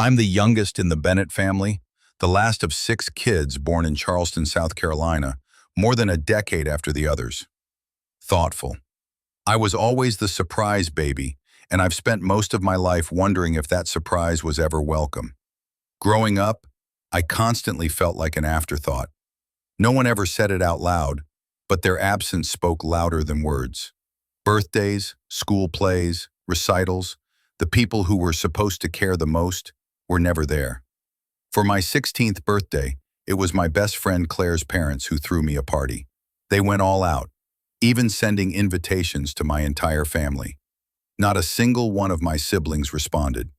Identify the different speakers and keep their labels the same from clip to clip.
Speaker 1: I'm the youngest in the Bennett family, the last of 6 kids born in Charleston, South Carolina, more than a decade after the others. Thoughtful. I was always the surprise baby, and I've spent most of my life wondering if that surprise was ever welcome. Growing up, I constantly felt like an afterthought. No one ever said it out loud, but their absence spoke louder than words. Birthdays, school plays, recitals, the people who were supposed to care the most were never there. For my 16th birthday, it was my best friend Claire's parents who threw me a party. They went all out, even sending invitations to my entire family. Not a single one of my siblings responded.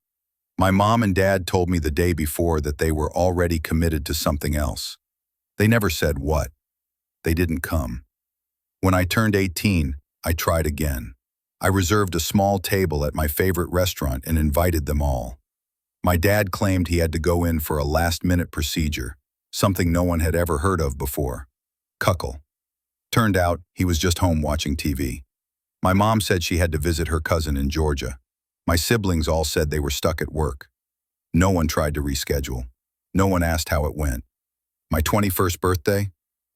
Speaker 1: My mom and dad told me the day before that they were already committed to something else. They never said what. They didn't come. When I turned 18, I tried again. I reserved a small table at my favorite restaurant and invited them all. My dad claimed he had to go in for a last-minute procedure, something no one had ever heard of before. Cuckle. Turned out, he was just home watching TV. My mom said she had to visit her cousin in Georgia. My siblings all said they were stuck at work. No one tried to reschedule. No one asked how it went. My 21st birthday?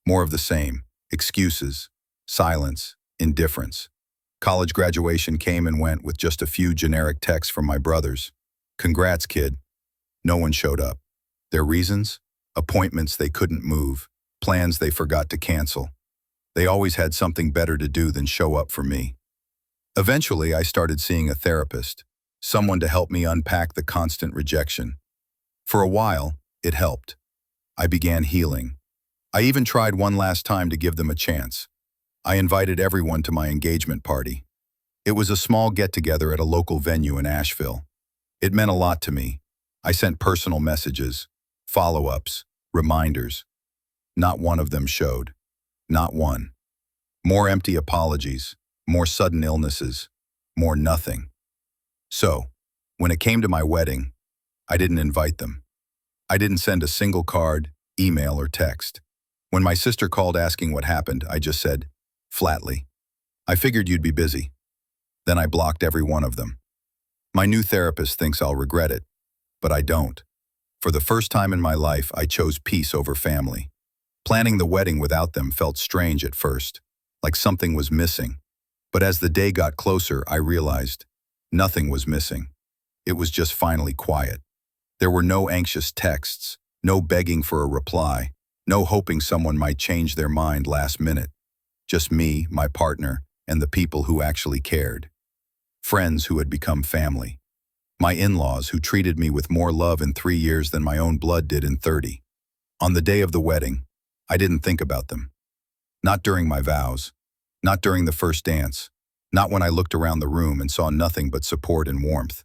Speaker 1: More of the same. Excuses, silence, indifference. College graduation came and went with just a few generic texts from my brothers. Congrats, kid. No one showed up. Their reasons? Appointments they couldn't move, plans they forgot to cancel. They always had something better to do than show up for me. Eventually, I started seeing a therapist, someone to help me unpack the constant rejection. For a while, it helped. I began healing. I even tried one last time to give them a chance. I invited everyone to my engagement party. It was a small get-together at a local venue in Asheville. It meant a lot to me. I sent personal messages, follow-ups, reminders. Not one of them showed. Not one. More empty apologies, more sudden illnesses, more nothing. So, when it came to my wedding, I didn't invite them. I didn't send a single card, email, or text. When my sister called asking what happened, I just said, flatly, "I figured you'd be busy." Then I blocked every one of them. My new therapist thinks I'll regret it, but I don't. For the first time in my life, I chose peace over family. Planning the wedding without them felt strange at first, like something was missing. But as the day got closer, I realized nothing was missing. It was just finally quiet. There were no anxious texts, no begging for a reply, no hoping someone might change their mind last minute. Just me, my partner, and the people who actually cared. Friends who had become family. My in-laws who treated me with more love in 3 years than my own blood did in 30. On the day of the wedding, I didn't think about them. Not during my vows, not during the first dance, not when I looked around the room and saw nothing but support and warmth.